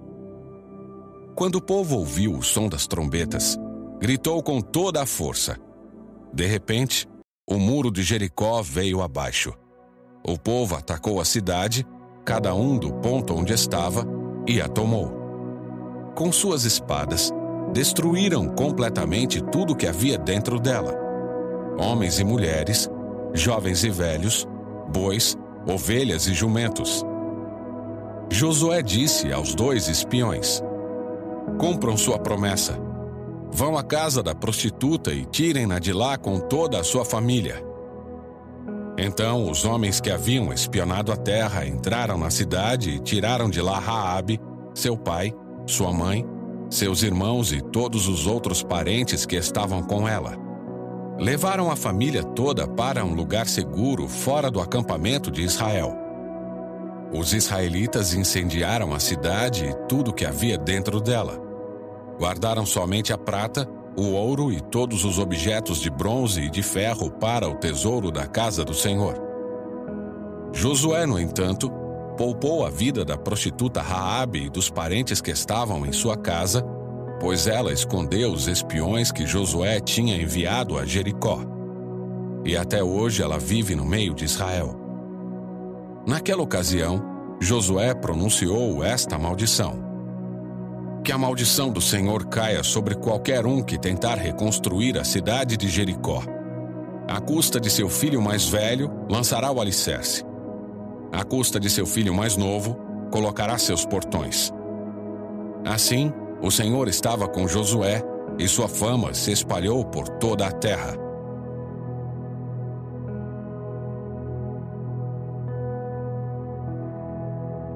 Quando o povo ouviu o som das trombetas, gritou com toda a força. De repente, o muro de Jericó veio abaixo. O povo atacou a cidade, cada um do ponto onde estava, e a tomou. Com suas espadas, destruíram completamente tudo que havia dentro dela: homens e mulheres, jovens e velhos, bois, ovelhas e jumentos. Josué disse aos 2 espiões: cumpram sua promessa. Vão à casa da prostituta e tirem-na de lá com toda a sua família. Então os homens que haviam espionado a terra entraram na cidade e tiraram de lá Raabe, seu pai, sua mãe, seus irmãos e todos os outros parentes que estavam com ela. Levaram a família toda para um lugar seguro fora do acampamento de Israel. Os israelitas incendiaram a cidade e tudo que havia dentro dela. Guardaram somente a prata, o ouro e todos os objetos de bronze e de ferro para o tesouro da casa do Senhor. Josué, no entanto, poupou a vida da prostituta Raabe e dos parentes que estavam em sua casa, pois ela escondeu os espiões que Josué tinha enviado a Jericó. E até hoje ela vive no meio de Israel. Naquela ocasião, Josué pronunciou esta maldição: que a maldição do Senhor caia sobre qualquer um que tentar reconstruir a cidade de Jericó. À custa de seu filho mais velho, lançará o alicerce. À custa de seu filho mais novo, colocará seus portões. Assim, o Senhor estava com Josué e sua fama se espalhou por toda a terra.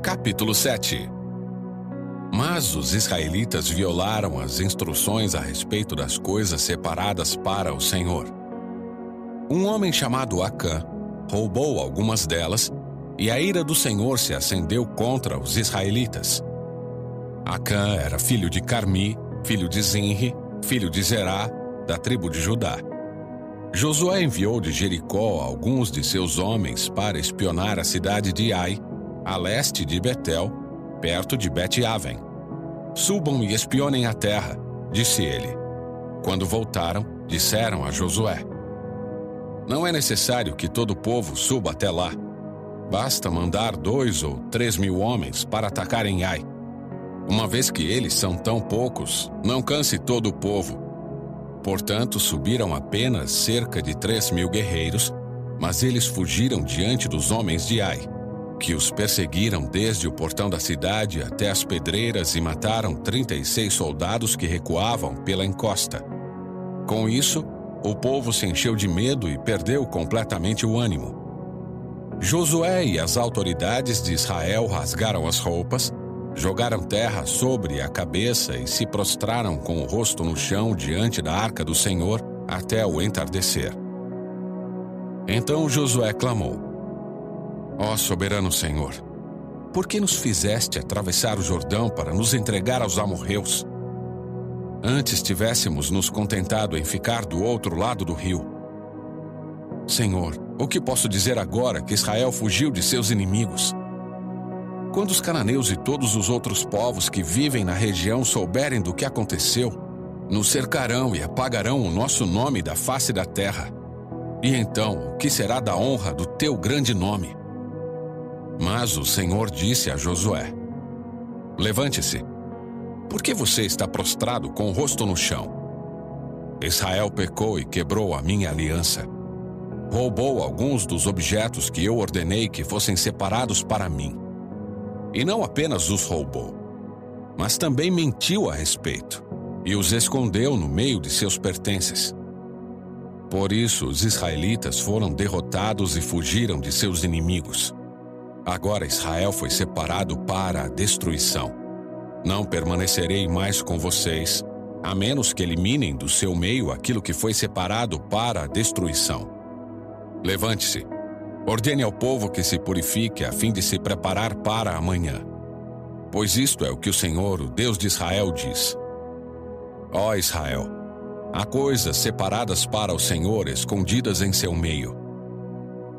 Capítulo 7. Mas os israelitas violaram as instruções a respeito das coisas separadas para o Senhor. Um homem chamado Acã roubou algumas delas, e a ira do Senhor se acendeu contra os israelitas. Acã era filho de Carmi, filho de Zinri, filho de Zerá, da tribo de Judá. Josué enviou de Jericó alguns de seus homens para espionar a cidade de Ai, a leste de Betel, perto de Bet-Aven. Subam e espionem a terra, disse ele. Quando voltaram, disseram a Josué: não é necessário que todo o povo suba até lá. Basta mandar 2 ou 3 mil homens para atacarem Ai. Uma vez que eles são tão poucos, não canse todo o povo. Portanto, subiram apenas cerca de 3 mil guerreiros, mas eles fugiram diante dos homens de Ai, que os perseguiram desde o portão da cidade até as pedreiras e mataram 36 soldados que recuavam pela encosta. Com isso, o povo se encheu de medo e perdeu completamente o ânimo. Josué e as autoridades de Israel rasgaram as roupas, jogaram terra sobre a cabeça e se prostraram com o rosto no chão diante da arca do Senhor até o entardecer. Então Josué clamou: ó soberano Senhor, por que nos fizeste atravessar o Jordão para nos entregar aos amorreus? Antes tivéssemos nos contentado em ficar do outro lado do rio. Senhor, o que posso dizer agora que Israel fugiu de seus inimigos? Quando os cananeus e todos os outros povos que vivem na região souberem do que aconteceu, nos cercarão e apagarão o nosso nome da face da terra. E então, o que será da honra do teu grande nome? Mas o Senhor disse a Josué: Levante-se. Por que você está prostrado com o rosto no chão? Israel pecou e quebrou a minha aliança. Roubou alguns dos objetos que eu ordenei que fossem separados para mim. E não apenas os roubou, mas também mentiu a respeito e os escondeu no meio de seus pertences. Por isso, os israelitas foram derrotados e fugiram de seus inimigos. Agora Israel foi separado para a destruição. Não permanecerei mais com vocês, a menos que eliminem do seu meio aquilo que foi separado para a destruição. Levante-se, ordene ao povo que se purifique a fim de se preparar para amanhã. Pois isto é o que o Senhor, o Deus de Israel, diz. Ó Israel, há coisas separadas para o Senhor escondidas em seu meio.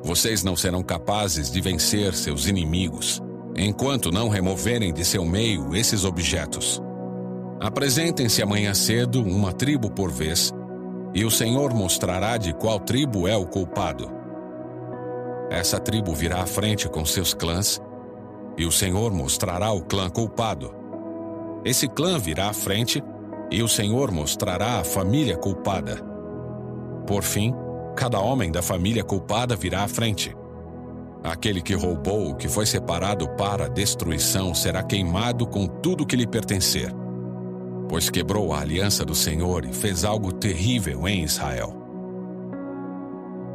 Vocês não serão capazes de vencer seus inimigos, enquanto não removerem de seu meio esses objetos. Apresentem-se amanhã cedo, uma tribo por vez, e o Senhor mostrará de qual tribo é o culpado. Essa tribo virá à frente com seus clãs, e o Senhor mostrará o clã culpado. Esse clã virá à frente, e o Senhor mostrará a família culpada. Por fim, cada homem da família culpada virá à frente. Aquele que roubou o que foi separado para a destruição será queimado com tudo que lhe pertencer, pois quebrou a aliança do Senhor e fez algo terrível em Israel.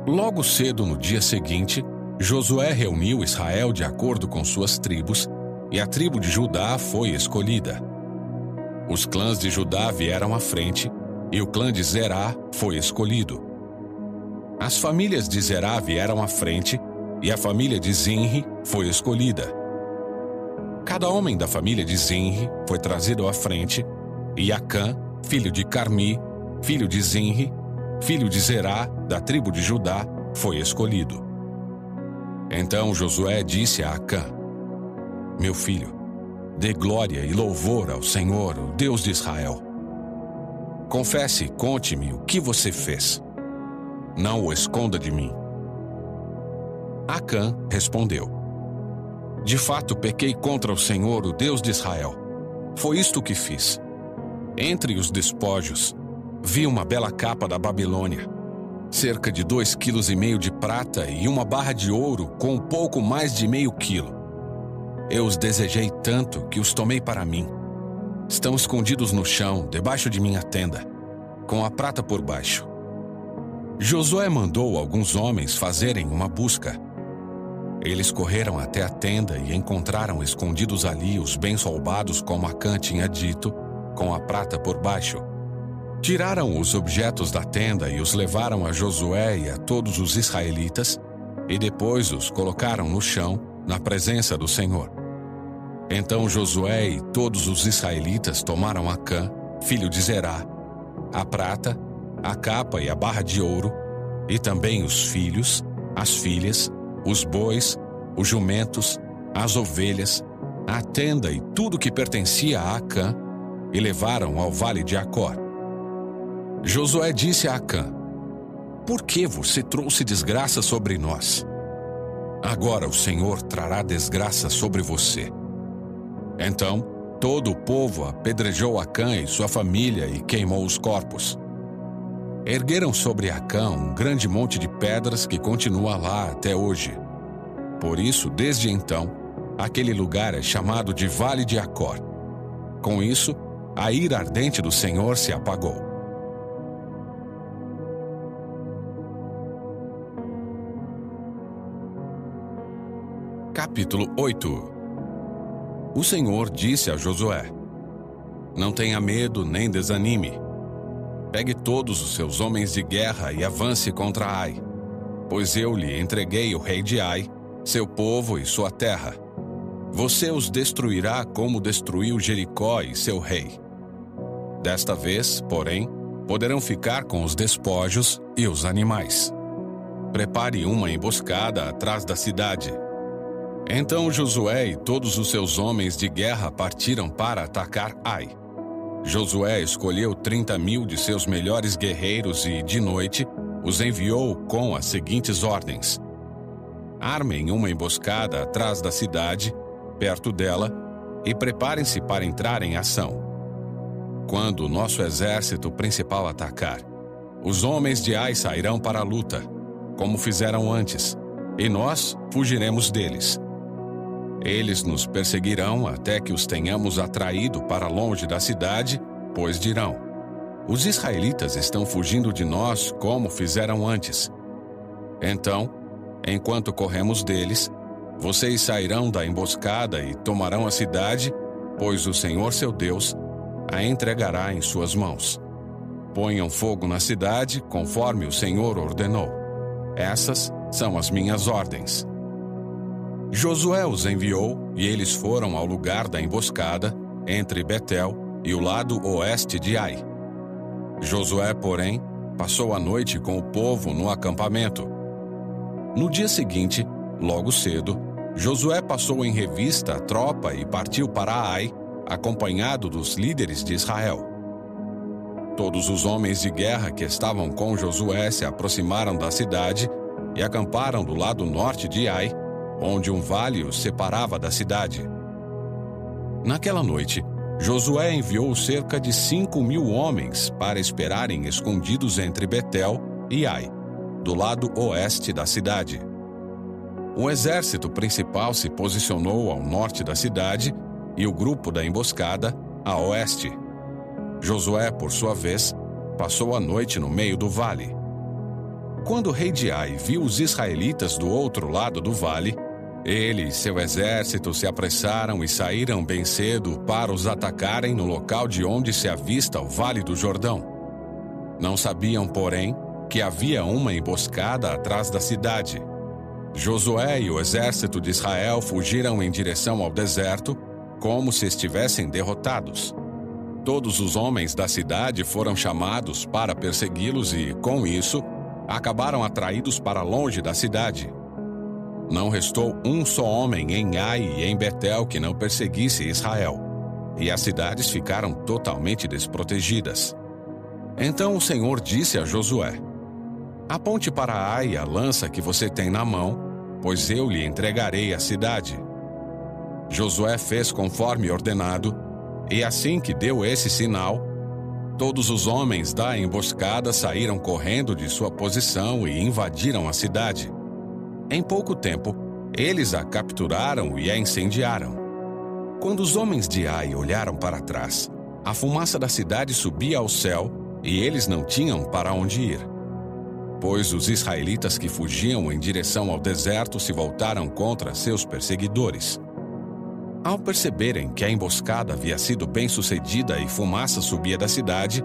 Logo cedo no dia seguinte, Josué reuniu Israel de acordo com suas tribos, e a tribo de Judá foi escolhida. Os clãs de Judá vieram à frente, e o clã de Zerá foi escolhido. As famílias de Zerá vieram à frente, e a família de Zinri foi escolhida. Cada homem da família de Zinri foi trazido à frente, e Acã, filho de Carmi, filho de Zinri, filho de Zerá, da tribo de Judá, foi escolhido. Então Josué disse a Acã: Meu filho, dê glória e louvor ao Senhor, o Deus de Israel. Confesse e conte-me o que você fez. Não o esconda de mim. Acã respondeu: De fato, pequei contra o Senhor, o Deus de Israel. Foi isto que fiz. Entre os despojos, vi uma bela capa da Babilônia, cerca de 2,5 kg de prata e uma barra de ouro com um pouco mais de meio quilo. Eu os desejei tanto que os tomei para mim. Estão escondidos no chão, debaixo de minha tenda, com a prata por baixo. Josué mandou alguns homens fazerem uma busca. Eles correram até a tenda e encontraram escondidos ali os bens roubados como Acã tinha dito, com a prata por baixo. Tiraram os objetos da tenda e os levaram a Josué e a todos os israelitas, e depois os colocaram no chão, na presença do Senhor. Então Josué e todos os israelitas tomaram Acã, filho de Zerá, a prata, a capa e a barra de ouro, e também os filhos, as filhas, os bois, os jumentos, as ovelhas, a tenda e tudo que pertencia a Acã, e levaram ao vale de Acor. Josué disse a Acã: Por que você trouxe desgraça sobre nós? Agora o Senhor trará desgraça sobre você. Então, todo o povo apedrejou Acã e sua família e queimou os corpos. Ergueram sobre Acã um grande monte de pedras que continua lá até hoje. Por isso, desde então, aquele lugar é chamado de Vale de Acor. Com isso, a ira ardente do Senhor se apagou. Capítulo 8. O Senhor disse a Josué: Não tenha medo nem desanime. Pegue todos os seus homens de guerra e avance contra Ai, pois eu lhe entreguei o rei de Ai, seu povo e sua terra. Você os destruirá como destruiu Jericó e seu rei. Desta vez, porém, poderão ficar com os despojos e os animais. Prepare uma emboscada atrás da cidade. Então Josué e todos os seus homens de guerra partiram para atacar Ai. Josué escolheu 30.000 de seus melhores guerreiros e, de noite, os enviou com as seguintes ordens: armem uma emboscada atrás da cidade, perto dela, e preparem-se para entrar em ação. Quando o nosso exército principal atacar, os homens de Ai sairão para a luta, como fizeram antes, e nós fugiremos deles. Eles nos perseguirão até que os tenhamos atraído para longe da cidade, pois dirão: os israelitas estão fugindo de nós como fizeram antes. Então, enquanto corremos deles, vocês sairão da emboscada e tomarão a cidade, pois o Senhor seu Deus a entregará em suas mãos. Ponham fogo na cidade, conforme o Senhor ordenou. Essas são as minhas ordens. Josué os enviou, e eles foram ao lugar da emboscada, entre Betel e o lado oeste de Ai. Josué, porém, passou a noite com o povo no acampamento. No dia seguinte, logo cedo, Josué passou em revista a tropa e partiu para Ai, acompanhado dos líderes de Israel. Todos os homens de guerra que estavam com Josué se aproximaram da cidade e acamparam do lado norte de Ai, onde um vale os separava da cidade. Naquela noite, Josué enviou cerca de 5.000 homens para esperarem escondidos entre Betel e Ai, do lado oeste da cidade. O exército principal se posicionou ao norte da cidade e o grupo da emboscada a oeste. Josué, por sua vez, passou a noite no meio do vale. Quando o rei de Ai viu os israelitas do outro lado do vale, ele e seu exército se apressaram e saíram bem cedo para os atacarem no local de onde se avista o Vale do Jordão. Não sabiam, porém, que havia uma emboscada atrás da cidade. Josué e o exército de Israel fugiram em direção ao deserto, como se estivessem derrotados. Todos os homens da cidade foram chamados para persegui-los e, com isso, acabaram atraídos para longe da cidade. Não restou um só homem em Ai e em Betel que não perseguisse Israel, e as cidades ficaram totalmente desprotegidas. Então o Senhor disse a Josué: aponte para Ai a lança que você tem na mão, pois eu lhe entregarei a cidade. Josué fez conforme ordenado, e assim que deu esse sinal, todos os homens da emboscada saíram correndo de sua posição e invadiram a cidade. Em pouco tempo, eles a capturaram e a incendiaram. Quando os homens de Ai olharam para trás, a fumaça da cidade subia ao céu e eles não tinham para onde ir. Pois os israelitas que fugiam em direção ao deserto se voltaram contra seus perseguidores. Ao perceberem que a emboscada havia sido bem-sucedida e fumaça subia da cidade,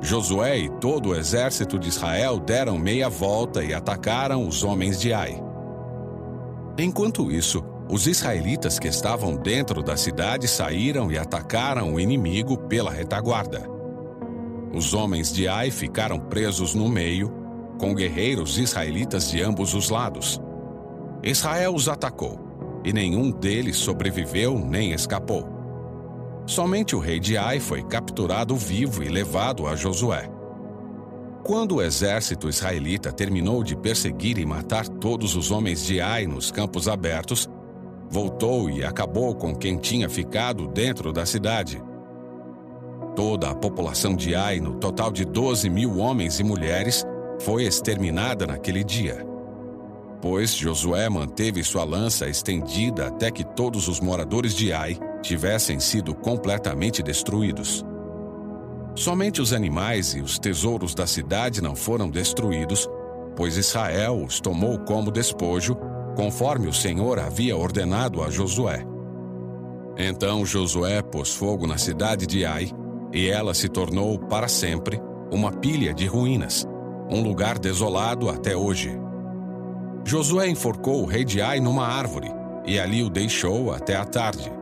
Josué e todo o exército de Israel deram meia volta e atacaram os homens de Ai. Enquanto isso, os israelitas que estavam dentro da cidade saíram e atacaram o inimigo pela retaguarda. Os homens de Ai ficaram presos no meio, com guerreiros israelitas de ambos os lados. Israel os atacou, e nenhum deles sobreviveu nem escapou. Somente o rei de Ai foi capturado vivo e levado a Josué. Quando o exército israelita terminou de perseguir e matar todos os homens de Ai nos campos abertos, voltou e acabou com quem tinha ficado dentro da cidade. Toda a população de Ai, no total de 12.000 homens e mulheres, foi exterminada naquele dia. Pois Josué manteve sua lança estendida até que todos os moradores de Ai tivessem sido completamente destruídos. Somente os animais e os tesouros da cidade não foram destruídos, pois Israel os tomou como despojo, conforme o Senhor havia ordenado a Josué. Então Josué pôs fogo na cidade de Ai, e ela se tornou para sempre uma pilha de ruínas, um lugar desolado até hoje. Josué enforcou o rei de Ai numa árvore, e ali o deixou até a tarde.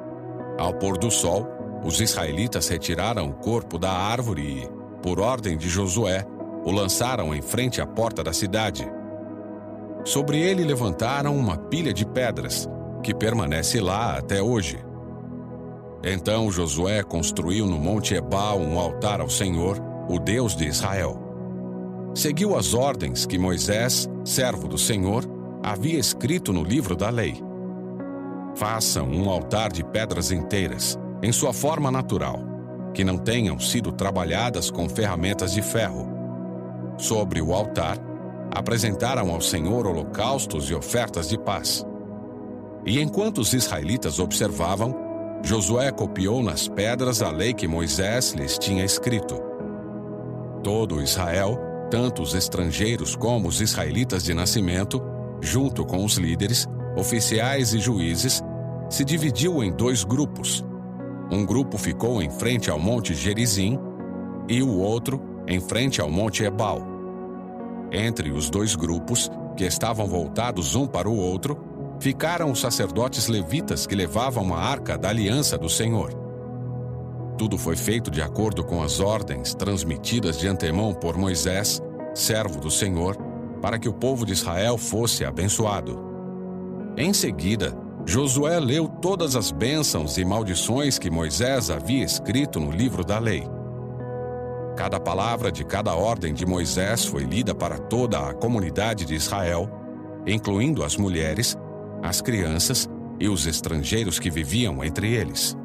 Ao pôr do sol, os israelitas retiraram o corpo da árvore e, por ordem de Josué, o lançaram em frente à porta da cidade. Sobre ele levantaram uma pilha de pedras, que permanece lá até hoje. Então Josué construiu no Monte Ebal um altar ao Senhor, o Deus de Israel. Seguiu as ordens que Moisés, servo do Senhor, havia escrito no livro da lei. Façam um altar de pedras inteiras, em sua forma natural, que não tenham sido trabalhadas com ferramentas de ferro. Sobre o altar, apresentaram ao Senhor holocaustos e ofertas de paz. E enquanto os israelitas observavam, Josué copiou nas pedras a lei que Moisés lhes tinha escrito. Todo Israel, tanto os estrangeiros como os israelitas de nascimento, junto com os líderes, oficiais e juízes, se dividiu em 2 grupos. Um grupo ficou em frente ao Monte Gerizim e o outro em frente ao Monte Ebal. Entre os 2 grupos, que estavam voltados um para o outro, ficaram os sacerdotes levitas que levavam a arca da aliança do Senhor. Tudo foi feito de acordo com as ordens transmitidas de antemão por Moisés, servo do Senhor, para que o povo de Israel fosse abençoado. Em seguida, Josué leu todas as bênçãos e maldições que Moisés havia escrito no livro da lei. Cada palavra de cada ordem de Moisés foi lida para toda a comunidade de Israel, incluindo as mulheres, as crianças e os estrangeiros que viviam entre eles.